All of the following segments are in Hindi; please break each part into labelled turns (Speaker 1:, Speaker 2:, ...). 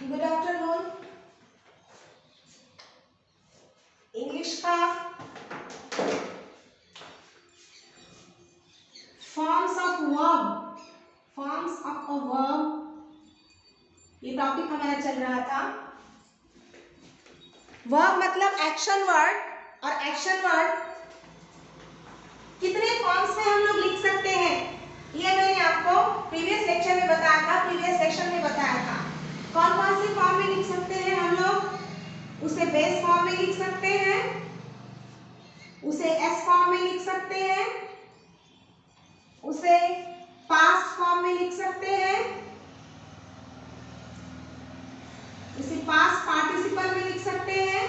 Speaker 1: Good afternoon. इंग्लिश का forms of verb, forms of a verb, ये टॉपिक हमारा चल रहा था। वर्ब मतलब एक्शन वर्ड, और एक्शन वर्ड कितने फॉर्म्स में हम लोग लिख सकते हैं ये मैंने आपको प्रीवियस लेक्चर में बताया था, प्रीवियस सेक्शन में बताया था। कौन कौन से फॉर्म में लिख सकते हैं हम लोग? उसे बेस फॉर्म में लिख सकते हैं, उसे एस फॉर्म में लिख सकते हैं, उसे पास्ट फॉर्म में लिख सकते हैं, उसे पास्ट पार्टिसिपल में लिख सकते हैं,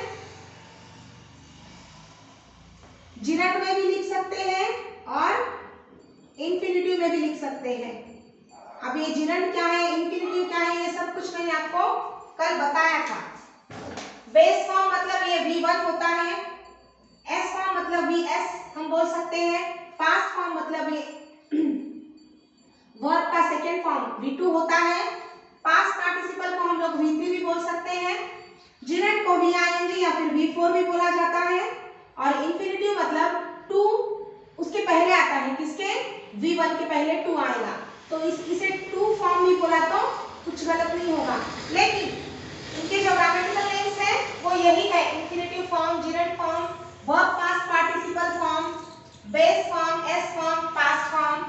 Speaker 1: जिरंड में भी लिख सकते हैं और इंफिनिटिव में भी लिख सकते हैं। अब ये जिरंड क्या है, इंफिनिटिव क्या है, ये सब कुछ मैंने आपको कल बताया था। बेस फॉर्म मतलब ये V1 होता है, एस फॉर्म मतलब VS हम बोल सकते हैं, पास्ट फॉर्म मतलब ये वर्ब का सेकेंड फॉर्म V2 होता है, पास्ट पार्टिसिपल को हम लोग V3 भी बोल सकते हैं, जिरंड को VING या फिर V4 भी बोला जाता है, और इंफिनिटिव मतलब 2 उसके पहले आता है, किसके? V1 के पहले 2 आएगा, तो इसे 2 फॉर्म भी बोला तो कुछ गलत नहीं होगा। लेकिन इनके जो ग्रामेटिकल नेम्स है वो यही है, infinitive form, gerund form, verb past participle form, base form, S form, past form,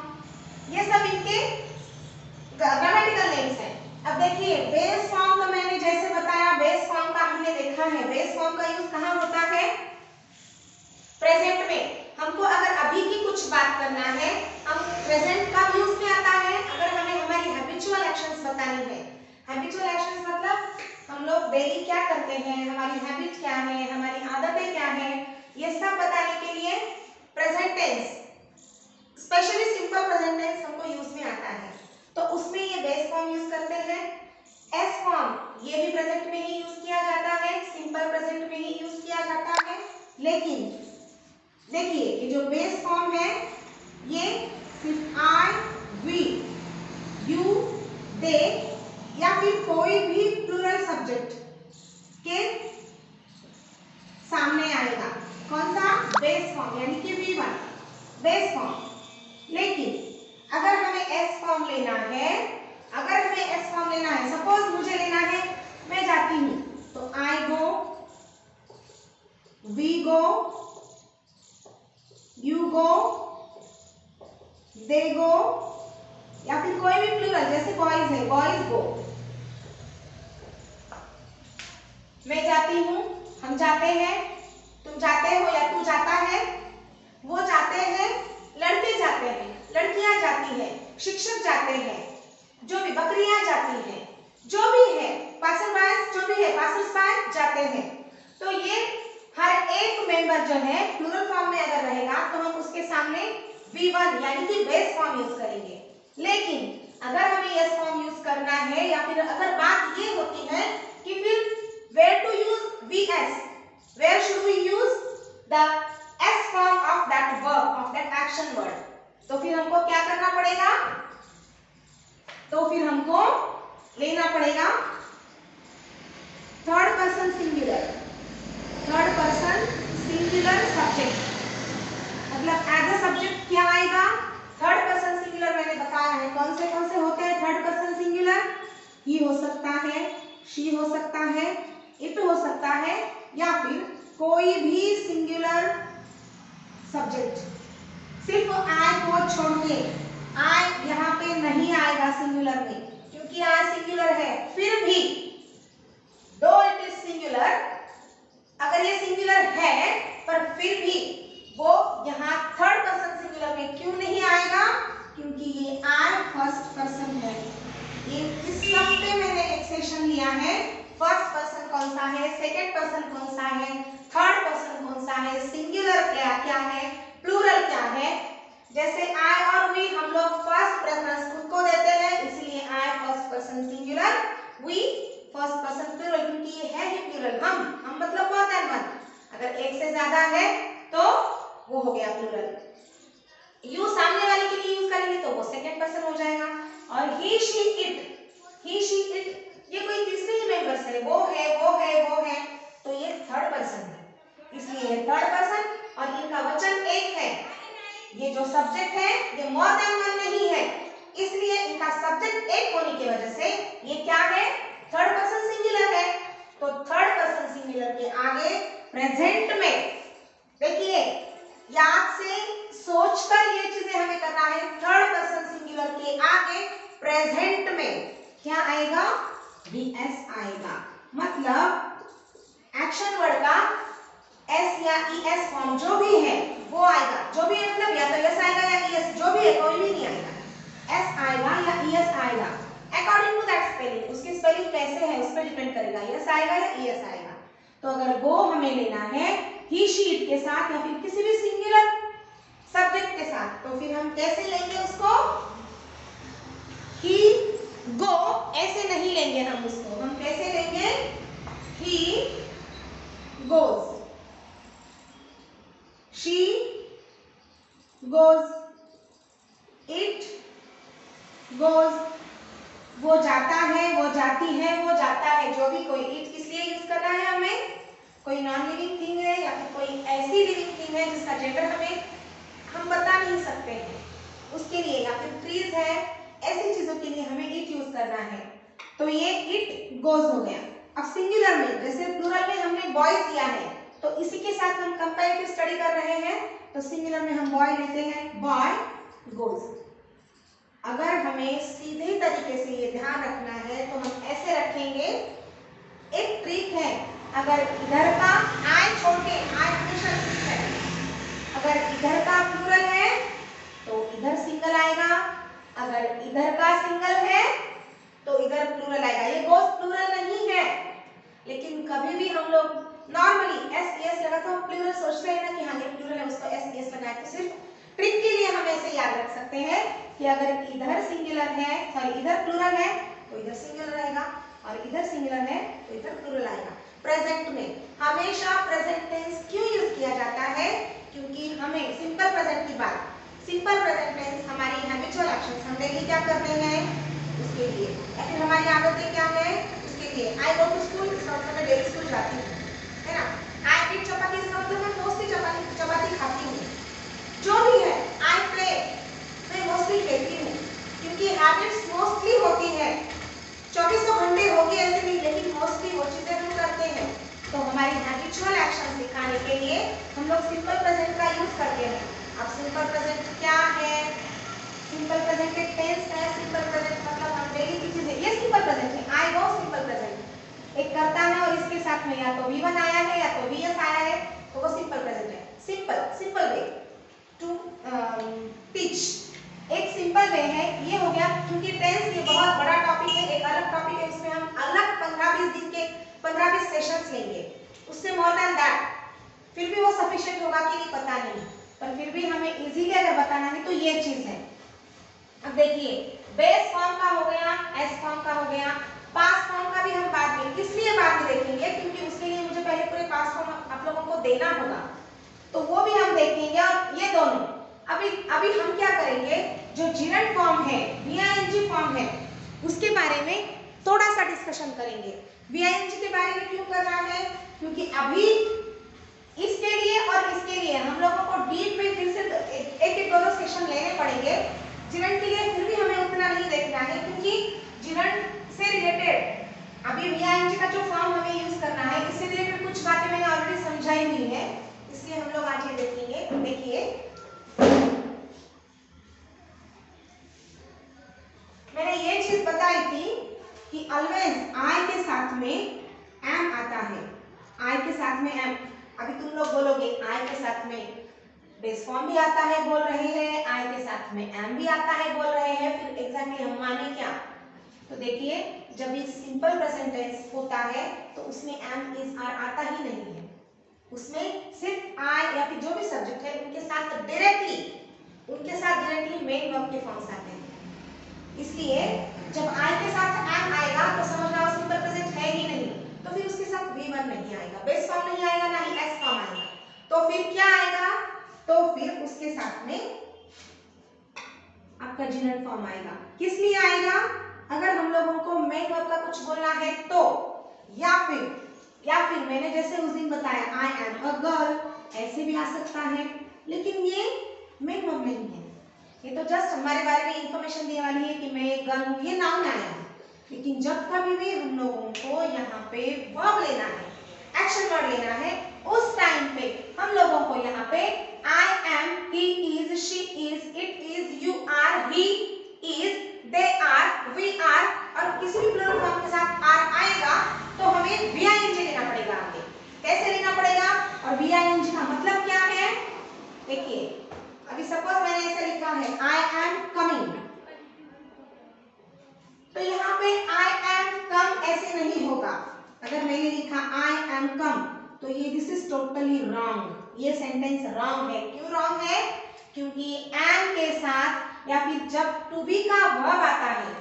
Speaker 1: ये सब इनके ग्रामेटिकल नेम्स हैं। अब देखिए बेस फॉर्म का मैंने जैसे बताया, बेस फॉर्म का हमने देखा है, बेस फॉर्म का यूज कहाँ होता है? प्रेजेंट में। हमको अगर अभी की कुछ बात करना है, हम प्रेजेंट का यूज में आता है। अगर हमें हमारी हैबिचुअल एक्शंस बतानी है, हैबिचुअल एक्शंस मतलब हम लोग डेली क्या करते हैं, हमारी हैबिट क्या है, हमारी आदतें क्या है, ये सब बताने के लिए present tense, specially simple present tense हमको यूज में आता है, तो उसमें ये बेस फॉर्म यूज करते हैं। एस फॉर्म ये भी प्रेजेंट में ही यूज किया जाता है, सिंपल प्रेजेंट में ही यूज किया जाता है। लेकिन देखिए ये जो बेस फॉर्म है ये सिर्फ आई, वी, यू, दे या फिर कोई भी प्लूरल सब्जेक्ट के सामने आएगा। कौन सा? बेस फॉर्म, यानी कि V1 बेस फॉर्म। लेकिन अगर हमें एस फॉर्म लेना है, अगर हमें एस फॉर्म लेना है, सपोज मुझे लेना है, मैं जाती हूं तो आई गो, वी गो, यू गो, दे गो, या फिर कोई भी प्लूरल, जैसे बॉयज है, बॉयज गो। मैं जाती हूं, हम जाते हैं, तुम जाते हो या तू जाता है, वो जाते हैं, लड़के जाते हैं, लड़कियां जाती है, शिक्षक जाते हैं, जो भी बकरियां जाती हैं, जो भी है, पासरबाई जो भी है, पासरबाई जाते हैं। तो ये हर एक मेंबर जो है प्लूरल फॉर्म में अगर रहेगा तो हम उसके सामने V1 यानी कि बेस फॉर्म यूज करेंगे। लेकिन अगर हमें एस फॉर्म यूज करना है, या फिर अगर बात ये होती है कि फिर where to use VS, where should we use the S form of that verb, of that action word, तो फिर हमको क्या करना पड़ेगा? तो फिर हमको लेना पड़ेगा third person singular, third person singular subject. मतलब एज अ सब्जेक्ट क्या आएगा? थर्ड पर्सन सिंगुलर मैंने बताया है कौन से होते हैं थर्ड पर्सन सिंगुलर। ही हो सकता है, शी हो सकता है, इट हो सकता है, या फिर कोई भी सिंगुलर सब्जेक्ट। सिर्फ आई को छोड़ के, आई यहाँ पे नहीं आएगा सिंगुलर में, क्योंकि आई सिंगुलर है। फिर भी दो इट इज सिंगुलर, अगर ये सिंगुलर है पर फिर भी वो यहाँ थर्ड पर्सन सिंगुलर में क्यों नहीं आएगा? क्योंकि ये आई फर्स्ट पर्सन है। ये इस हफ्ते मैंने एक सेशन लिया है, फर्स्ट पर्सन कौन सा है, सेकंड पर्सन कौन सा है, थर्ड पर्सन कौन सा है, सिंगुलर क्या है, प्लूरल क्या है। जैसे आई और वी हम लोग फर्स्ट प्रेफरेंस खुद को देते हैं, इसलिए I first person singular, we first person plural, क्योंकि ये है ही प्लूरल। हम मतलब मोर देन वन, अगर एक से ज्यादा है तो वो हो गया प्लूरल। यू सामने वाले के लिए यूज करेंगे तो वो सेकंड पर्सन हो जाएगा। और ही शी इट ये कोई तीसरे ही सब्जेक्ट है, ये मोर देन वन नहीं है, इसलिए इनका सब्जेक्ट एक होने की वजह से ये क्या है, थर्ड पर्सन सिंगुलर है। तो थर्ड पर्सन सिंगुलर के आगे प्रेजेंट में, देखिए याद से सोचकर ये चीजें हमें करना है, थर्ड पर्सन सिंगुलर के आगे प्रेजेंट में क्या आएगा, वीएस आएगा। मतलब एक्शन वर्ड का एस या ईएस फॉर्म जो भी है वो आएगा, जो भी है मतलब या तो एस आएगा या ईएस, जो भी है कोई भी नहीं आएगा, एस आएगा या ईएस आएगा अकॉर्डिंग टू दैट स्पेलिंग। उसकी स्पेलिंग कैसे है उस पर डिपेंड करेगा, एस आएगा या ईएस आएगा। तो अगर वो हमें लेना है ही शी इट के साथ या फिर किसी भी सिंगुलर सब्जेक्ट के साथ, तो फिर हम कैसे लेंगे उसको, ही गो ऐसे नहीं लेंगे हम उसको, हम कैसे लेंगे, he goes, she goes, it goes, वो जाता है, वो जाती है, वो जाता है, जो भी कोई इट किस लिए यूज करना है हमें, कोई नॉन लिविंग थिंग है या फिर कोई ऐसी लिविंग थिंग है जिसका जेंडर हम बता नहीं सकते हैं उसके लिए, या फिर ट्रीज है, ऐसी चीजों के लिए हमें इट यूज करना है। तो ये इट गोज हो गया। अब सिंगुलर में, जैसे प्लूरल में हमने बॉयज लिया है, तो इसी के साथ हम कंपैरेटिव स्टडी कर रहे हैं, तो सिंगुलर में हम बॉय लेते हैं, बॉय गोज। अगर हमें सीधे तरीके से ये ध्यान रखना है तो हम ऐसे रखेंगे, एक ट्रिक है, अगर इधर का आई छोड़ के, आई हमेशा ठीक है, अगर इधर का प्लूरल है तो इधर सिंगल आएगा, अगर इधर का सिंगल है तो इधर प्लूरल आएगा। ये गोज प्लूरल नहीं है, लेकिन कभी भी हम लोग नॉर्मली एस एस लगा तो हम प्लूरल सोचते हैं ना कि हाँ ये प्लूरल है, उसको एस एस लगाए, तो सिर्फ ट्रिक के लिए हम ऐसे याद रख सकते हैं कि अगर इधर सिंगुलर है, सॉरी इधर प्लूरल है तो इधर सिंगुलर आएगा, और इधर सिंगुलर है तो इधर प्लूरल आएगा। प्रेजेंट में हमेशा प्रेजेंट टेंस क्यों यूज किया जाता है, क्योंकि हमें सिंपल प्रेजेंट की बात, सिंपल प्रेजेंट टेंस हमारी हैबिचुअल एक्शंस हम डेली क्या करते हैं उसके लिए, या फिर हमारी आदतें क्या है उसके लिए। आई गो टू स्कूल, इसका मतलब मैं डेली स्कूल जाती हूँ, है ना। आई ईट चपाती, इसका मतलब मैं मोस्टली चपाती खाती हूँ। जो भी है, आई प्ले, मैं मोस्टली खेलती हूँ, क्योंकि हैबिट्स मोस्टली होती है, 2400 घंटे होगी ऐसे नहीं, लेकिन मोस्टली वो चीजें हम करते हैं। तो हमारी हैबिचुअल एक्शन दिखाने के लिए हम लोग सिंपल प्रेजेंट का यूज करते हैं। अब सिंपल प्रेजेंट क्या है, सिंपल प्रेजेंट एक टेंस है, सिंपल प्रेजेंट मतलब हम डेली की चीजें, ये सिंपल प्रेजेंट है, आई गो सिंपल प्रेजेंट, एक करता है और इसके साथ में या तो वी वन आया है या तो वी एस आया है, तो वो सिंपल प्रेजेंट है। सिंपल वे टू टीच, एक सिंपल वे है, ये हो गया। क्योंकि टेंस ये बहुत बड़ा टॉपिक है, एक अलग टॉपिक है, इसमें हम अलग 15-20 दिन के 15-20 सेशंस लेंगे, उससे मोर देन दैट फिर भी वो सफिशिएंट होगा कि नहीं पता नहीं, पर फिर भी हमें इजीली अगर बताना है तो ये चीज है। अब देखिए बेस फॉर्म का हो गया, एस फॉर्म का हो गया, पास्ट फॉर्म का भी हम बाद में, इसलिए बाद में देखेंगे क्योंकि उसके लिए मुझे पहले पूरे पास्ट फॉर्म आप लोगों को देना होगा, तो वो भी हम देखेंगे। और ये दोनों अभी हम क्या करेंगे, जो जिरंड फॉर्म है, वीआईएनजी फॉर्म है, उसके बारे में थोड़ा सा डिस्कशन करेंगे। वीआईएनजी के बारे में क्यों करना है, क्योंकि अभी इसके लिए और इसके लिए हम लोगों को डीप में फिर से एक दोनों सेशन लेने पड़ेंगे। जिरंड के लिए फिर भी हमें उतना नहीं देखना है, क्योंकि जिरंड से रिलेटेड अभी वीआईएनजी का जो फॉर्म हमें यूज करना है, इससे रिलेटेड कुछ बातें मैंने ऑलरेडी समझाई हुई है, इसलिए हम लोग आज ये देखेंगे। देखिए मैंने ये चीज बताई थी कि ऑलवेज आई के साथ में एम आता है, आई के साथ में एम। अभी तुम लोग बोलोगे आई के साथ में बेस फॉर्म भी आता है बोल रहे हैं, आई के साथ में एम भी आता है बोल रहे हैं, फिर एग्जैक्टली हम माने क्या। तो देखिए जब ये सिंपल प्रेजेंट टेंस होता है तो उसमें एम इज आर आता ही नहीं है, उसमें सिर्फ आई या फिर जो भी सब्जेक्ट है उनके साथ डायरेक्टली मेन वर्ब के फॉर्म्स आते हैं। इसलिए जब आई के साथ एम आएगा तो समझना वो सिंपल प्रेजेंट है ही नहीं, तो फिर उसके साथ वी वन नहीं आएगा, बेस फॉर्म नहीं आएगा, ना ही एस फॉर्म आएगा, तो फिर क्या आएगा, तो फिर उसके साथ में आपका जिरंड फॉर्म आएगा। किस लिए आएगा, अगर हम लोगों को मेन वर्ब का कुछ बोलना है तो, या फिर मैंने जैसे उस दिन बताया आई एम अ गर्ल, ऐसे भी आ सकता है, लेकिन ये मेन वर्ब नहीं है, ये तो जस्ट हमारे बारे में इंफॉर्मेशन देने वाली है कि मैं एक गर्ल हूँ, ये नाउन आया है। लेकिन जब कभी भी हम लोगों को यहाँ पे वर्ब लेना है, एक्शन वर्ड लेना है, उस टाइम पे हम लोगों को यहाँ पे I am, he is, she is, it is, you are, he is, they are, we are और किसी भी प्लूरल फॉर्म के साथ आर आएगा तो हमें वीआईएनजी लेना पड़ेगा आगे। कैसे लेना पड़ेगा और वीआईएनजी का मतलब क्या है? देखिए अभी सपोज मैंने ऐसे लिखा है आई एम कमिंग, तो यहाँ पे आई एम कम ऐसे नहीं होगा। अगर मैंने लिखा आई एम कम तो ये दिस इज टोटली रॉन्ग, ये सेंटेंस रॉन्ग है। क्यों रॉन्ग है? क्योंकि एम के साथ या फिर जब टू बी का वर्ब आता है,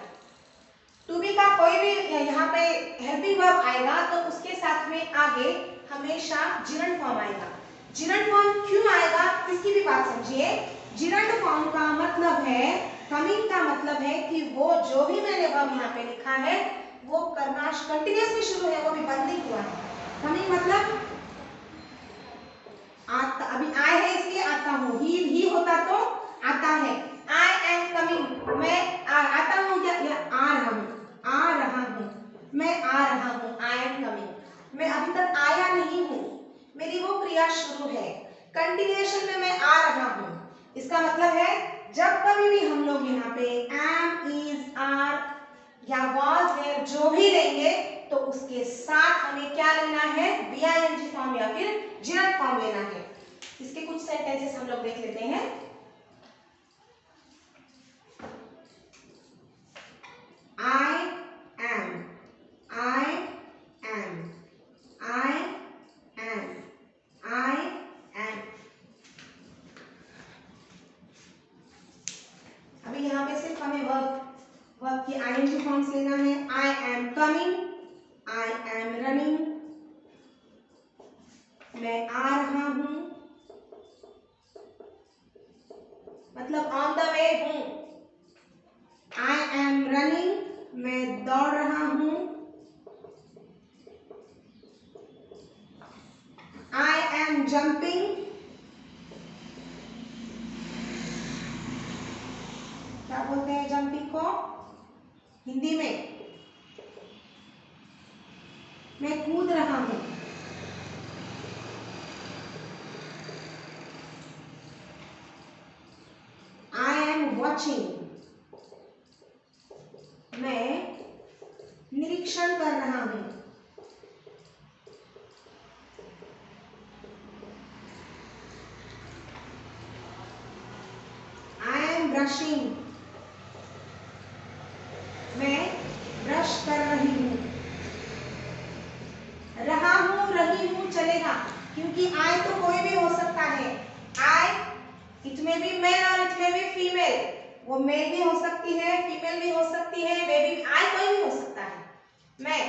Speaker 1: टू बी का कोई भी यहाँ पे हेल्पिंग वर्ब आएगा तो उसके साथ में आगे हमेशा जिरंड फॉर्म आएगा। जिरंड फॉर्म क्यों आएगा इसकी भी बात समझिए। जिरंड फॉर्म का मतलब है, कमिंग का मतलब है कि वो जो भी मैंने वर्ब यहाँ पे लिखा है वो करना कंटिन्यूअसली शुरू है, वो भी बंद नहीं हुआ है। कमिंग मतलब आता, अभी आए है इसलिए आता हूँ, ही होता तो आता है। आई एम कमिंग, मैं आता हूँ या आ रहा हूँ, आ रहा हूँ, मैं आ रहा हूँ, आई एम कमिंग। मैं अभी तक आया नहीं हूँ, मेरी वो क्रिया शुरू है, कंटिन्यूएशन में मैं आ रहा हूँ। इसका मतलब है जब कभी भी हम लोग यहाँ पे एम, इज, आर या वाज, वेयर जो भी लेंगे तो उसके साथ हमें क्या लेना है? वीआईएनजी फॉर्म या फिर जिरंड फॉर्म लेना है। इसके कुछ सेंटेंसेस हम लोग देख लेते हैं। I am, I am, I am, I am। अभी यहाँ पे सिर्फ हमें वर्ब की आईएनजी फॉर्म्स लेना है। I am coming, I am running, मैं आ रहा हूँ मतलब ऑन द वे हूँ। I am running, मैं दौड़ रहा हूँ। I am jumping, क्या बोलते हैं जंपिंग को हिंदी में? मैं कूद रहा हूँ। I am watching, मैं निरीक्षण कर रहा हूँ। I am brushing, मैं ब्रश कर रही हूँ। रहा हूँ, रही हूँ चलेगा क्योंकि आई तो कोई भी हो सकता है। आई इट में भी मेल और इट में भी फीमेल, वो मेल भी हो सकती है, फीमेल भी हो सकती है, बेबी भी, आई कोई भी हो सकता है। मैं,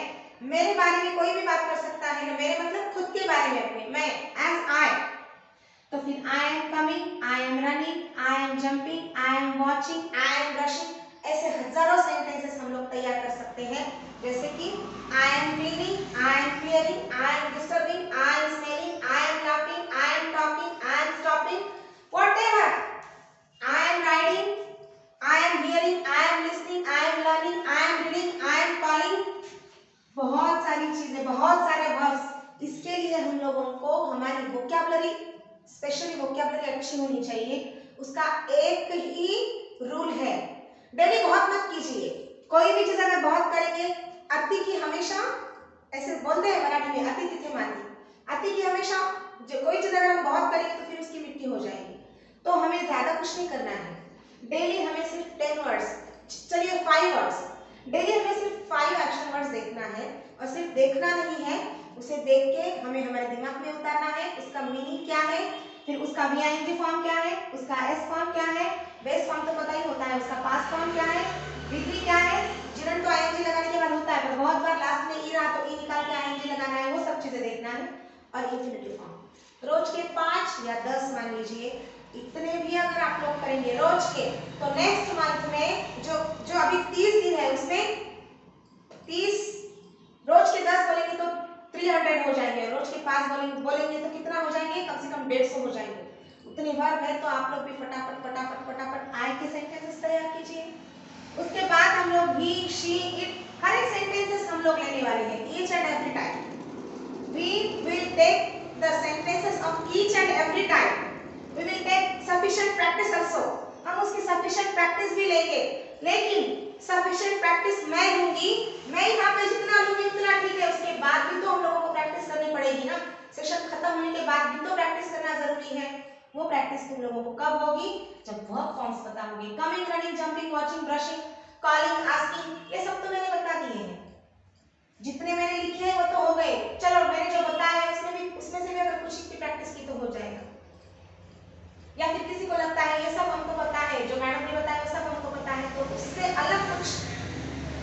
Speaker 1: मेरे बारे में कोई भी बात कर सकता है ना, मेरे मतलब खुद के बारे में अपने, मैं एज आई। तो फिर I am coming, I am running, I am jumping, I am watching, I am brushing, ऐसे हजारों सेंटेंसेस हम लोग तैयार कर सकते हैं। जैसे कि I am cleaning, I am clearing, I am disturbing, I am smelling, I am laughing, I am talking, I am stopping, whatever, I am riding, I am hearing, I am listening, I am learning, I am reading, I am calling, बहुत सारी चीजें, बहुत सारे वर्ड्स। इसके लिए हम लोगों को हमारी वोकैबुलरी, स्पेशली वोकैबुलरी अच्छी होनी चाहिए। उसका एक ही रूल है, डेली बहुत मत कीजिए। कोई भी चीज अगर बहुत करेंगे, अति की हमेशा, ऐसे बोलते हैं मराठी में, अति तिथे माती, अति की हमेशा, जो कोई चीज अगर हम बहुत करेंगे तो फिर उसकी मिट्टी हो जाएगी। तो हमें ज्यादा कुछ नहीं करना है, डेली हमें सिर्फ 10 वर्ड्स, चलिए 5 वर्ड्स, डेली हमें सिर्फ 5 एक्शन वर्ड्स देखना है। और सिर्फ देखना नहीं है, उसे देख के हमें हमारे दिमाग में उतारना है, उसका मीनिंग क्या है, फिर उसका वीआईएनजी फॉर्म क्या है, उसका एस फॉर्म क्या है, बेस फॉर्म तो पता ही होता है, उसका पास्ट फॉर्म क्या है, विधि क्या है, जिरंड तो आईएनजी लगाने के बाद होता है, पर बहुत बार लास्ट में ई रहा तो ई निकाल के आईएनजी लगाना है, वो सब चीजें देखना है। और इंफिनिटिव फॉर्म रोज के 5 या 10 मान लीजिए, इतने भी अगर आप लोग करेंगे रोज के, तो नेक्स्ट मंथ में जो अभी 30 दिन है उसमें 30 रोज के 10 बोलेंगे तो 300 हो जाएंगे, रोज के 5 बोलेंगे तो कितना हो जाएंगे? कम से कम 150 हो जाएंगे। उतने वर्ब है तो आप लोग भी फटाफट फटाफट फटाफट आई के सेंटेंसेस तैयार कीजिए। उसके बाद हम लोग ही, शी, इट, हर एक सेंटेंसेस हम लोग लेने वाले हैं each and every time. We will take the sentences of each and every time. We will take sufficient practice also. हम उसकी sufficient practice भी लेंगे, लेकिन sufficient practice मैं लूंगी, मैं यहाँ पे जितना लूंगी उतना ठीक है। उसके बाद भी तो हम लोगों को प्रैक्टिस करनी पड़ेगी ना। सेशन खत्म होने के बाद भी तो प्रैक्टिस करना जरूरी है। वो प्रैक्टिस तुम लोगों को कब होगी? जब वर्ब फॉर्म्स पता होंगे। Coming, running, jumping, watching, brushing, calling, asking, ये सब तो मैंने बता दिए हैं। जितने मैंने लिखे हैं वो तो हो गए। चलो मैंने जो बताया है उसमें से भी अगर कुछ की प्रैक्टिस की तो हो जाएगा। या फिर किसी को लगता है ये सब हमको पता है, जो मैडम ने बताया वो सब हमको पता है, तो उससे अलग कुछ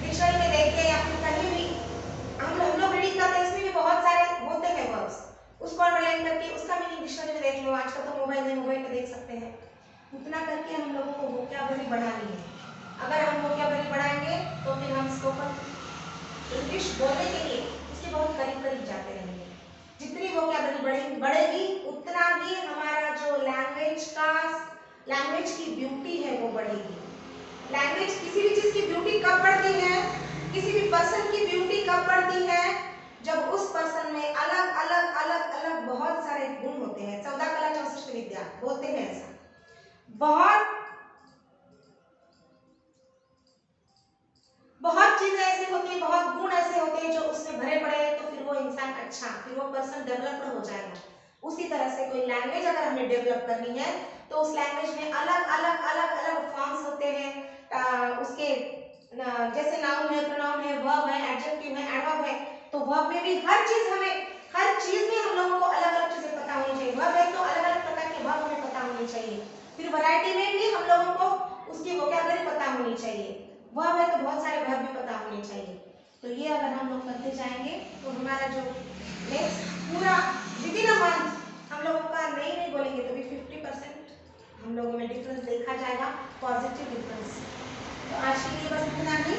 Speaker 1: डिक्शनरी में देख के या फिर कहीं भी हम लोग रीडिंग करते हैं, इसमें भी बहुत सारे होते हैं वर्ड्स, उसको अंडरलाइन करके उसका मीनिंग डिक्शनरी में देख लो। आजकल तो मोबाइल में देख सकते हैं। उतना करके हम लोगों को वोकैबुलरी बढ़ानी है। अगर हम वोकैबुलरी बढ़ाएंगे तो फिर हम स्पोकन इंग्लिश बोलने के लिए उसके बहुत करीब करीब जाते रहेंगे। जितनी वोकैबुलरी बढ़ेगी उतना ही हमारा जो लैंग्वेज की ब्यूटी है वो बढ़ेगी। लैंग्वेज, किसी भी चीज की ब्यूटी कब बढ़ती है, किसी भी पर्सन की ब्यूटी कब बढ़ती है? जब उस पर्सन में अलग अलग अलग अलग बहुत सारे गुण होते हैं। 14 कला 64 विद्या बोलते हैं ऐसा। बहुत चीजें ऐसी होती है, बहुत गुण ऐसे होते हैं जो उसमें भरे पड़े हैं, तो फिर वो इंसान अच्छा, फिर वो पर्सन डेवलप्ड हो जाएगा। उसी तरह से कोई लैंग्वेज अगर हमें डेवलप करनी है तो उस लैंग्वेज में अलग अलग अलग अलग फॉर्म्स होते हैं। उसके जैसे नाउन है, प्रोनाउन है, वर्ब है, एडजेक्टिव है, एडवर्ब है, तो वर्ब में भी हर चीज में हम लोगों को अलग अलग चीजें पता होनी चाहिए। वर्ब है तो अलग अलग प्रकार के वर्ब हमें पता होनी चाहिए। फिर वैरायटी में भी हम लोगों को उसकी वोकैबुलरी पता होनी चाहिए। वर्ब है तो बहुत सारे वर्ब भी पता होने चाहिए। तो ये अगर हम लोग करते जाएंगे तो हमारा जो नेक्स्ट पूरा विदिन अ मंथ हम लोगों का नहीं बोलेंगे तो भी 50% हम लोगों में डिफरेंस देखा जाएगा, पॉजिटिव डिफरेंस। तो आज के लिए बस इतना ही,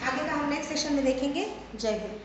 Speaker 1: आगे का हम नेक्स्ट सेशन में देखेंगे। जय हिंद।